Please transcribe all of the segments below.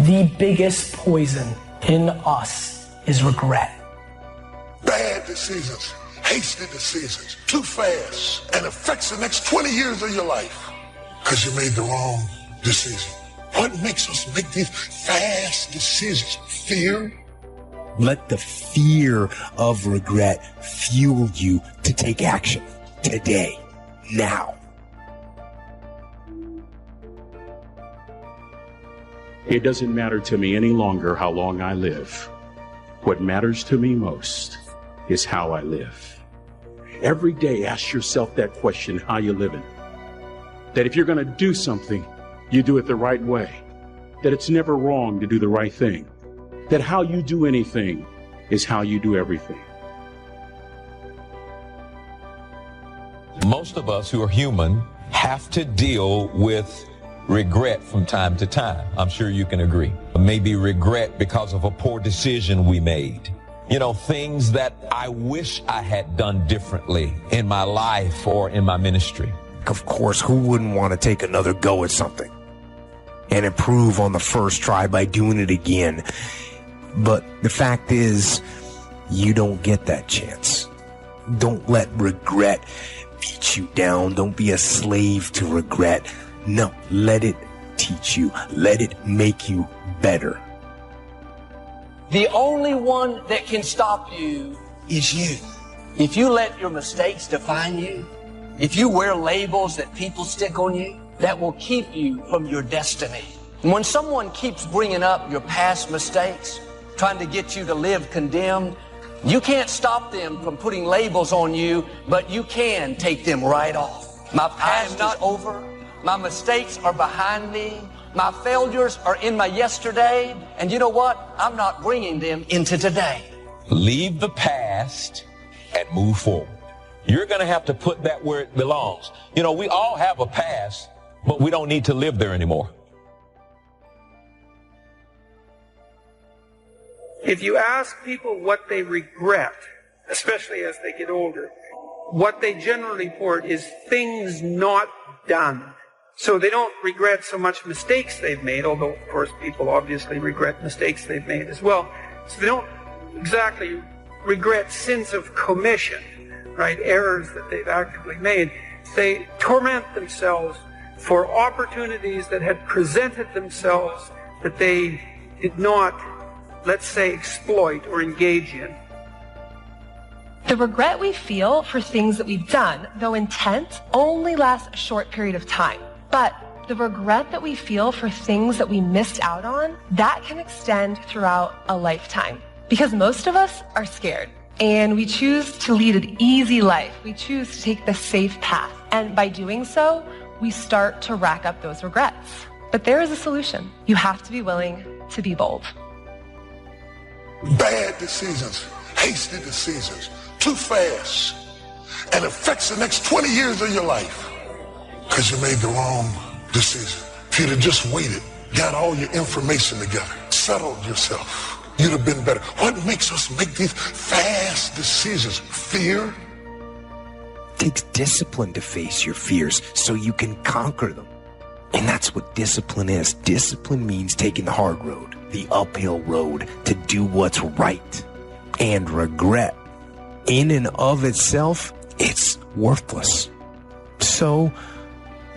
The biggest poison in us is regret. Bad decisions, hasty decisions, too fast, and affects the next 20 years of your life because you made the wrong decision. What makes us make these fast decisions? Fear? Let the fear of regret fuel you to take action today, now. It doesn't matter to me any longer how long I live. What matters to me most is how I live. Every day, ask yourself that question, how you living? That if you're going to do something, you do it the right way. That it's never wrong to do the right thing. That how you do anything is how you do everything. Most of us who are human have to deal with regret from time to time. I'm sure you can agree. Maybe regret because of a poor decision we made. You know, things that I wish I had done differently in my life or in my ministry. Of course, who wouldn't want to take another go at something and improve on the first try by doing it again? But the fact is, you don't get that chance. Don't let regret beat you down. Don't be a slave to regret. No, let it teach you. Let it make you better. The only one that can stop you is you. If you let your mistakes define you, if you wear labels that people stick on you, that will keep you from your destiny. And when someone keeps bringing up your past mistakes, trying to get you to live condemned, you can't stop them from putting labels on you, but you can take them right off. My past is over. My mistakes are behind me. My failures are in my yesterday. And you know what? I'm not bringing them into today. Leave the past and move forward. You're going to have to put that where it belongs. You know, we all have a past, but we don't need to live there anymore. If you ask people what they regret, especially as they get older, what they generally report is things not done. So they don't regret so much mistakes they've made, although, of course, people obviously regret mistakes they've made as well. So they don't exactly regret sins of commission, right, errors that they've actively made. They torment themselves for opportunities that had presented themselves that they did not, let's say, exploit or engage in. The regret we feel for things that we've done, though intent, only lasts a short period of time. But the regret that we feel for things that we missed out on, that can extend throughout a lifetime. Because most of us are scared, and we choose to lead an easy life. We choose to take the safe path. And by doing so, we start to rack up those regrets. But there is a solution. You have to be willing to be bold. Bad decisions, hasty decisions, too fast, and affects the next 20 years of your life because you made the wrong decision. If you'd have just waited, got all your information together, settled yourself, you'd have been better. What makes us make these fast decisions? Fear? It takes discipline to face your fears so you can conquer them. And that's what discipline is. Discipline means taking the hard road, the uphill road, to do what's right. And regret, in and of itself, it's worthless. So,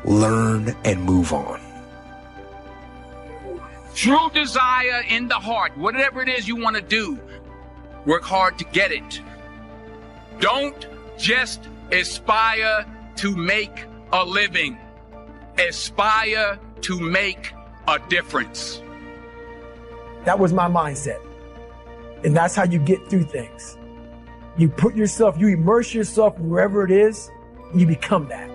learn and move on. True desire in the heart, whatever it is you want to do, work hard to get it. Don't just aspire to make a living. Aspire to make a difference. That was my mindset. And that's how you get through things. You put yourself, you immerse yourself wherever it is, and you become that.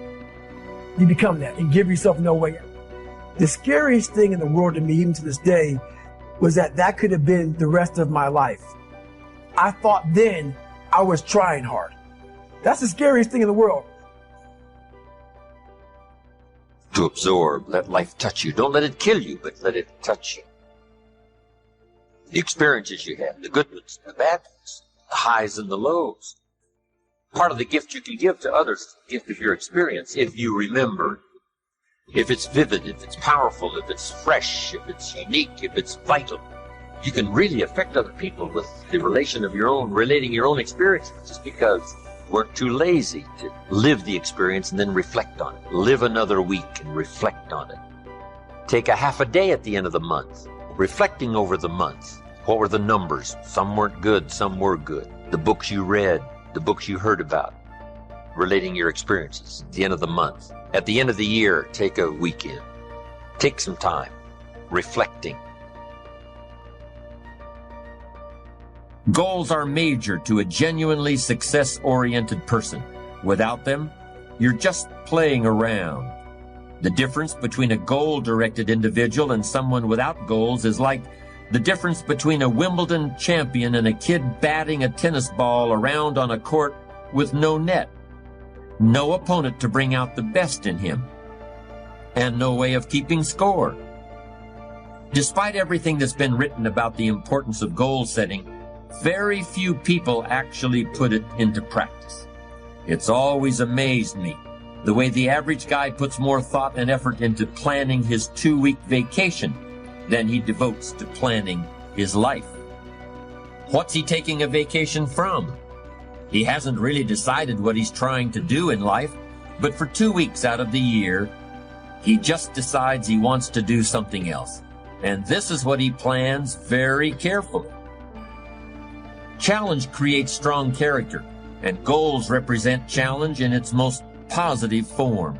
You become that and give yourself no way out. The scariest thing in the world to me, even to this day, was that could have been the rest of my life. I thought then I was trying hard. That's the scariest thing in the world. To absorb, let life touch you. Don't let it kill you, but let it touch you. The experiences you have, the good ones, the bad ones, the highs and the lows. Part of the gift you can give to others is the gift of your experience if you remember if it's vivid, if it's powerful, if it's fresh, if it's unique, if it's vital, you can really affect other people with the relating your own experiences, just because we're too lazy to live the experience and then reflect on it. Live another week and reflect on it. Take a half a day at the end of the month, reflecting over the month. What were the numbers? Some weren't good, some were good. The books you read, the books you heard about, relating your experiences at the end of the month. At the end of the year, take a weekend. Take some time, reflecting. Goals are major to a genuinely success-oriented person. Without them, you're just playing around. The difference between a goal-directed individual and someone without goals is like the difference between a Wimbledon champion and a kid batting a tennis ball around on a court with no net. No opponent to bring out the best in him, and no way of keeping score. Despite everything that's been written about the importance of goal setting, very few people actually put it into practice. It's always amazed me the way the average guy puts more thought and effort into planning his 2-week vacation than he devotes to planning his life. What's he taking a vacation from? He hasn't really decided what he's trying to do in life, but for 2 weeks out of the year, he just decides he wants to do something else. And this is what he plans very carefully. Challenge creates strong character, and goals represent challenge in its most positive form.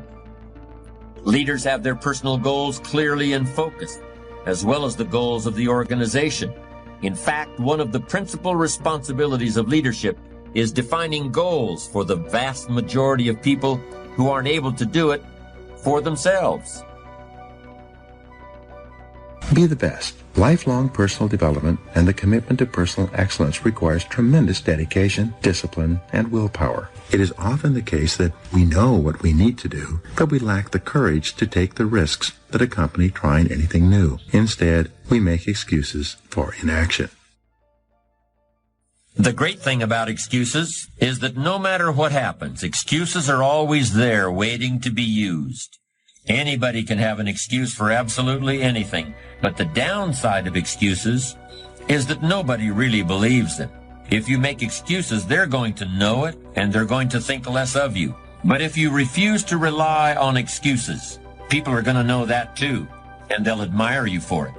Leaders have their personal goals clearly in focus, as well as the goals of the organization. In fact, one of the principal responsibilities of leadership is defining goals for the vast majority of people who aren't able to do it for themselves. Be the best. Lifelong personal development and the commitment to personal excellence requires tremendous dedication, discipline, and willpower. It is often the case that we know what we need to do, but we lack the courage to take the risks that accompany trying anything new. Instead, we make excuses for inaction. The great thing about excuses is that no matter what happens, excuses are always there waiting to be used. Anybody can have an excuse for absolutely anything, but the downside of excuses is that nobody really believes them. If you make excuses, they're going to know it, and they're going to think less of you. But if you refuse to rely on excuses, people are going to know that too, and they'll admire you for it.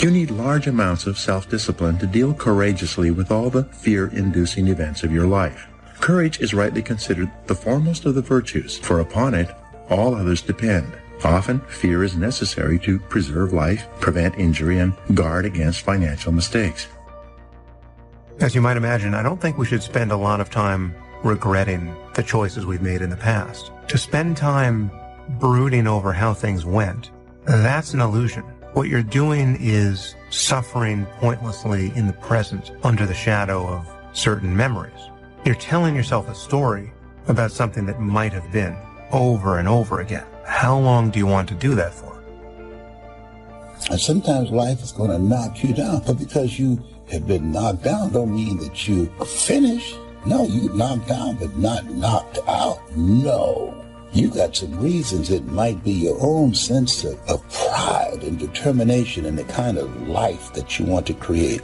You need large amounts of self-discipline to deal courageously with all the fear-inducing events of your life. Courage is rightly considered the foremost of the virtues, for upon it all others depend. Often, fear is necessary to preserve life, prevent injury, and guard against financial mistakes. As you might imagine, I don't think we should spend a lot of time regretting the choices we've made in the past. To spend time brooding over how things went, that's an illusion. What you're doing is suffering pointlessly in the present under the shadow of certain memories. You're telling yourself a story about something that might have been over and over again. How long do you want to do that for? And sometimes life is going to knock you down, but because you have been knocked down don't mean that you finished. No, you knocked down, but not knocked out. No. You got some reasons. It might be your own sense of pride and determination in the kind of life that you want to create.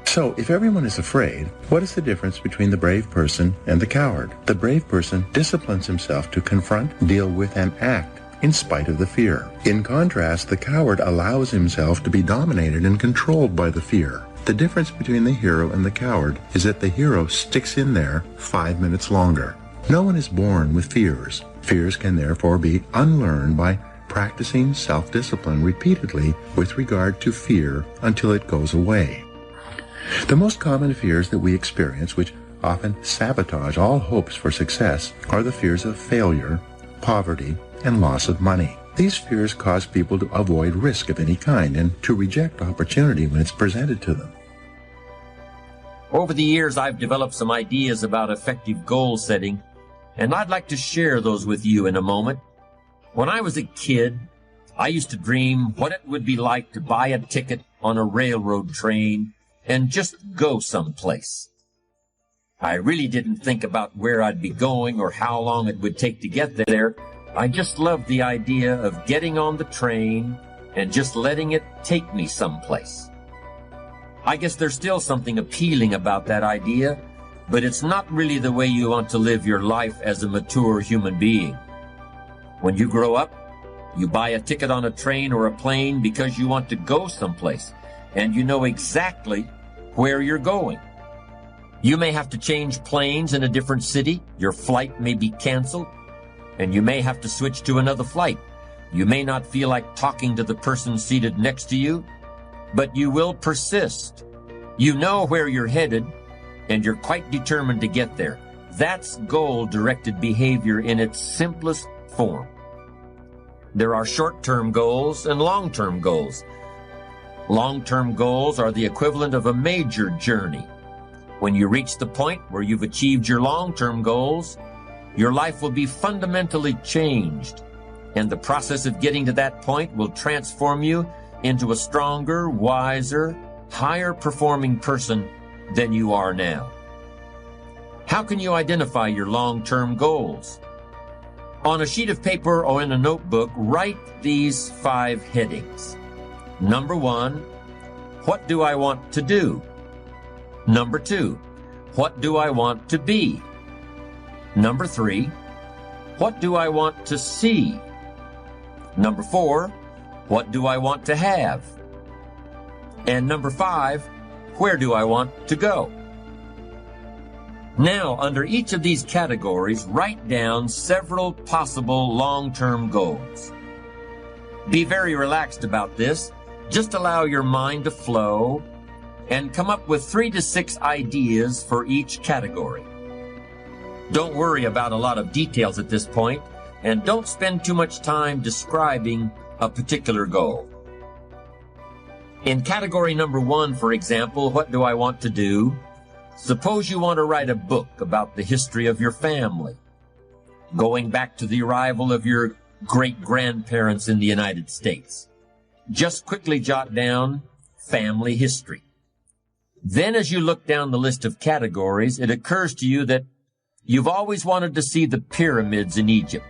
So, if everyone is afraid, what is the difference between the brave person and the coward? The brave person disciplines himself to confront, deal with, and act in spite of the fear. In contrast, the coward allows himself to be dominated and controlled by the fear. The difference between the hero and the coward is that the hero sticks in there 5 minutes longer. No one is born with fears. Fears can therefore be unlearned by practicing self-discipline repeatedly with regard to fear until it goes away. The most common fears that we experience, which often sabotage all hopes for success, are the fears of failure, poverty, and loss of money. These fears cause people to avoid risk of any kind and to reject opportunity when it's presented to them. Over the years, I've developed some ideas about effective goal setting, and I'd like to share those with you in a moment. When I was a kid, I used to dream what it would be like to buy a ticket on a railroad train and just go someplace. I really didn't think about where I'd be going or how long it would take to get there, I just love the idea of getting on the train and just letting it take me someplace. I guess there's still something appealing about that idea, but it's not really the way you want to live your life as a mature human being. When you grow up, you buy a ticket on a train or a plane because you want to go someplace, and you know exactly where you're going. You may have to change planes in a different city, your flight may be canceled, and you may have to switch to another flight. You may not feel like talking to the person seated next to you, but you will persist. You know where you're headed, and you're quite determined to get there. That's goal-directed behavior in its simplest form. There are short-term goals and long-term goals. Long-term goals are the equivalent of a major journey. When you reach the point where you've achieved your long-term goals, your life will be fundamentally changed, and the process of getting to that point will transform you into a stronger, wiser, higher-performing person than you are now. How can you identify your long-term goals? On a sheet of paper or in a notebook, write these 5 headings. Number 1, what do I want to do? Number 2, what do I want to be? Number 3, what do I want to see? Number 4, what do I want to have? And number 5, where do I want to go? Now, under each of these categories, write down several possible long-term goals. Be very relaxed about this. Just allow your mind to flow and come up with 3 to 6 ideas for each category. Don't worry about a lot of details at this point, and don't spend too much time describing a particular goal. In category number 1, for example, what do I want to do? Suppose you want to write a book about the history of your family, going back to the arrival of your great-grandparents in the United States. Just quickly jot down family history. Then as you look down the list of categories, it occurs to you that you've always wanted to see the pyramids in Egypt.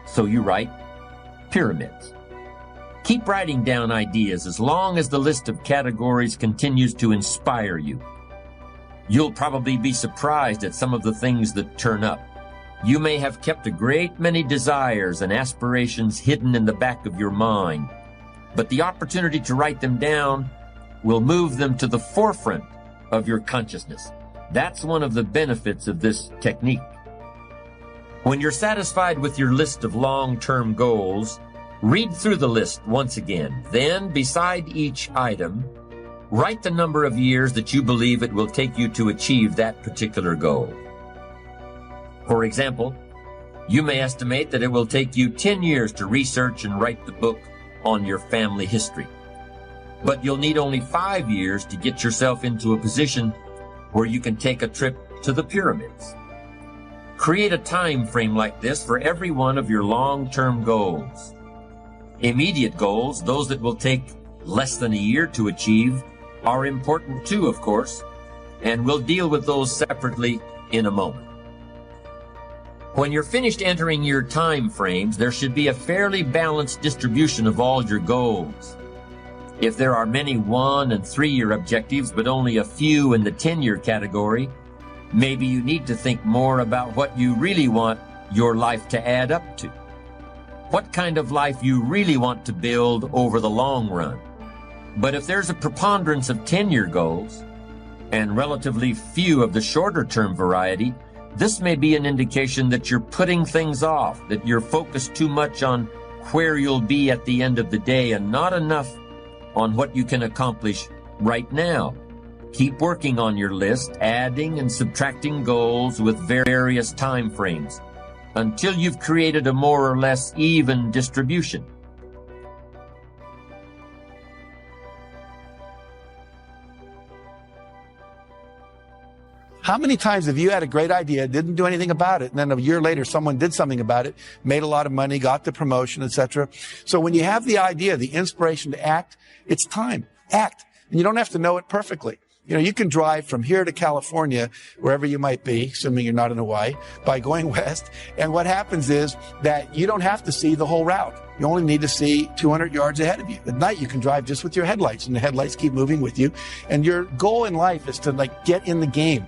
So you write pyramids. Keep writing down ideas as long as the list of categories continues to inspire you. You'll probably be surprised at some of the things that turn up. You may have kept a great many desires and aspirations hidden in the back of your mind, but the opportunity to write them down will move them to the forefront of your consciousness. That's one of the benefits of this technique. When you're satisfied with your list of long-term goals, read through the list once again. Then, beside each item, write the number of years that you believe it will take you to achieve that particular goal. For example, you may estimate that it will take you 10 years to research and write the book on your family history. But you'll need only 5 years to get yourself into a position where you can take a trip to the pyramids. Create a time frame like this for every one of your long-term goals. Immediate goals, those that will take less than a year to achieve, are important too, of course, and we'll deal with those separately in a moment. When you're finished entering your time frames, there should be a fairly balanced distribution of all your goals. If there are many 1- and 3-year objectives, but only a few in the 10-year category, maybe you need to think more about what you really want your life to add up to. What kind of life you really want to build over the long run. But if there's a preponderance of 10-year goals and relatively few of the shorter-term variety, this may be an indication that you're putting things off, that you're focused too much on where you'll be at the end of the day and not enough on what you can accomplish right now. Keep working on your list, adding and subtracting goals with various time frames until you've created a more or less even distribution. How many times have you had a great idea, didn't do anything about it, and then a year later someone did something about it, made a lot of money, got the promotion, etc.? So when you have the idea, the inspiration to act, it's time. Act. And you don't have to know it perfectly. You know, you can drive from here to California, wherever you might be, assuming you're not in Hawaii, by going west. And what happens is that you don't have to see the whole route. You only need to see 200 yards ahead of you. At night, you can drive just with your headlights, and the headlights keep moving with you. And your goal in life is to get in the game.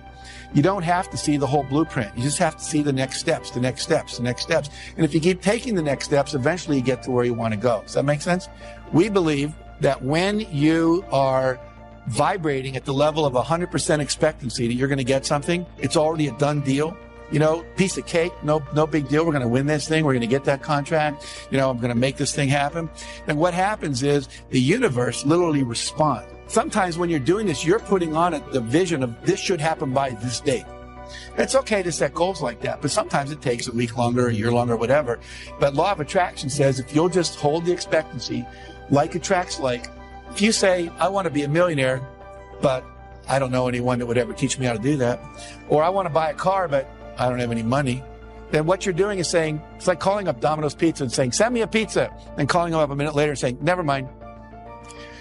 You don't have to see the whole blueprint. You just have to see the next steps, the next steps, the next steps. And if you keep taking the next steps, eventually you get to where you want to go. Does that make sense? We believe that when you are vibrating at the level of 100% expectancy that you're going to get something, it's already a done deal. You know, piece of cake, no big deal. We're going to win this thing. We're going to get that contract. You know, I'm going to make this thing happen. And what happens is the universe literally responds. Sometimes when you're doing this, you're putting on it the vision of this should happen by this date. It's okay to set goals like that, but sometimes it takes a week longer, a year longer, whatever. But law of attraction says if you'll just hold the expectancy, like attracts like. If you say, I want to be a millionaire, but I don't know anyone that would ever teach me how to do that, or I want to buy a car, but I don't have any money, then what you're doing is saying, it's like calling up Domino's Pizza and saying, send me a pizza, and calling them up a minute later and saying, never mind.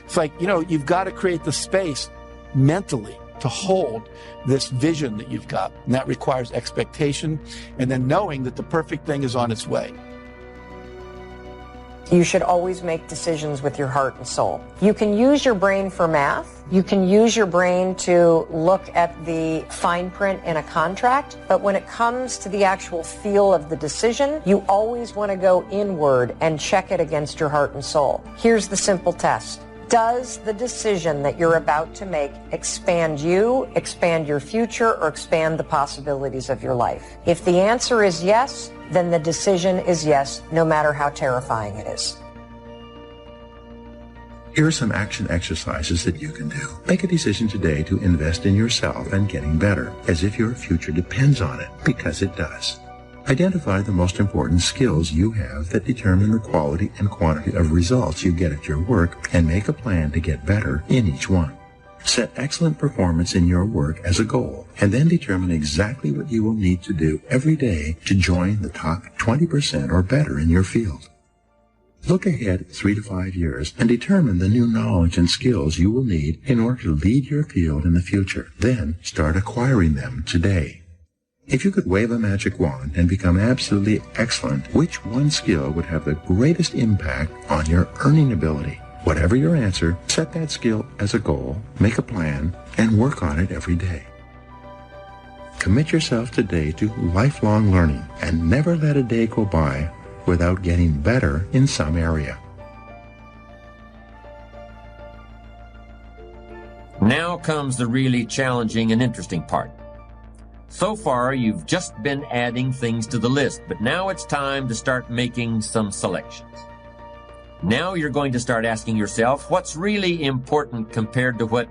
It's like, you know, you've got to create the space mentally to hold this vision that you've got, and that requires expectation and then knowing that the perfect thing is on its way. You should always make decisions with your heart and soul. You can use your brain for math. You can use your brain to look at the fine print in a contract. But when it comes to the actual feel of the decision, you always want to go inward and check it against your heart and soul. Here's the simple test. Does the decision that you're about to make expand you, expand your future, or expand the possibilities of your life? If the answer is yes, then the decision is yes, no matter how terrifying it is. Here are some action exercises that you can do. Make a decision today to invest in yourself and getting better, as if your future depends on it, because it does. Identify the most important skills you have that determine the quality and quantity of results you get at your work, and make a plan to get better in each one. Set excellent performance in your work as a goal, and then determine exactly what you will need to do every day to join the top 20% or better in your field. Look ahead 3 to 5 years and determine the new knowledge and skills you will need in order to lead your field in the future. Then start acquiring them today. If you could wave a magic wand and become absolutely excellent, which one skill would have the greatest impact on your earning ability? Whatever your answer, set that skill as a goal, make a plan, and work on it every day. Commit yourself today to lifelong learning and never let a day go by without getting better in some area. Now comes the really challenging and interesting part. So far, you've just been adding things to the list, but now it's time to start making some selections. Now you're going to start asking yourself what's really important compared to what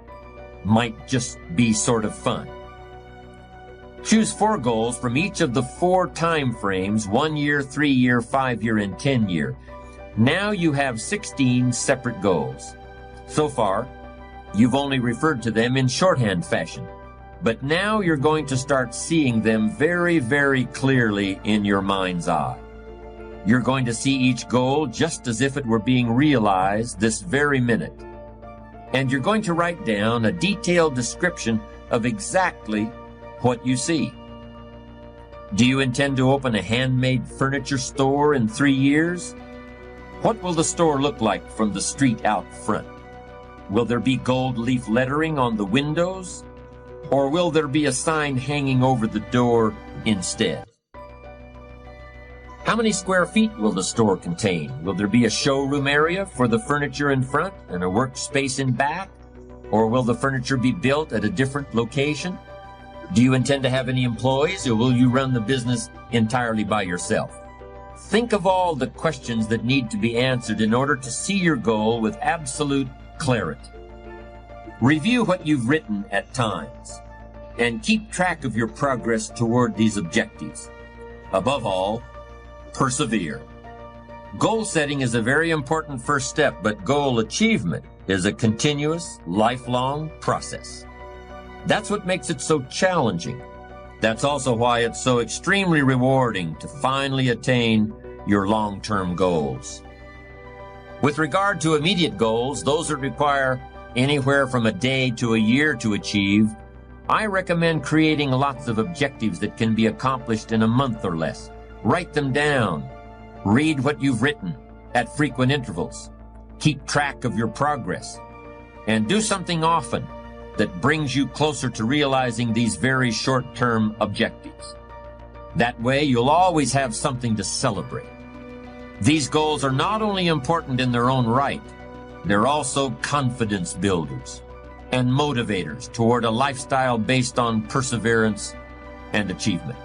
might just be sort of fun. Choose 4 goals from each of the 4 time frames, 1 year, 3 year, 5 year, and 10 year. Now you have 16 separate goals. So far, you've only referred to them in shorthand fashion. But now you're going to start seeing them very, very clearly in your mind's eye. You're going to see each goal just as if it were being realized this very minute. And you're going to write down a detailed description of exactly what you see. Do you intend to open a handmade furniture store in 3 years? What will the store look like from the street out front? Will there be gold leaf lettering on the windows? Or will there be a sign hanging over the door instead? How many square feet will the store contain? Will there be a showroom area for the furniture in front and a workspace in back? Or will the furniture be built at a different location? Do you intend to have any employees, or will you run the business entirely by yourself? Think of all the questions that need to be answered in order to see your goal with absolute clarity. Review what you've written at times, and keep track of your progress toward these objectives. Above all, persevere. Goal setting is a very important first step, but goal achievement is a continuous, lifelong process. That's what makes it so challenging. That's also why it's so extremely rewarding to finally attain your long-term goals. With regard to immediate goals, those that require anywhere from a day to a year to achieve, I recommend creating lots of objectives that can be accomplished in a month or less. Write them down. Read what you've written at frequent intervals. Keep track of your progress. And do something often that brings you closer to realizing these very short-term objectives. That way, you'll always have something to celebrate. These goals are not only important in their own right, they're also confidence builders and motivators toward a lifestyle based on perseverance and achievement.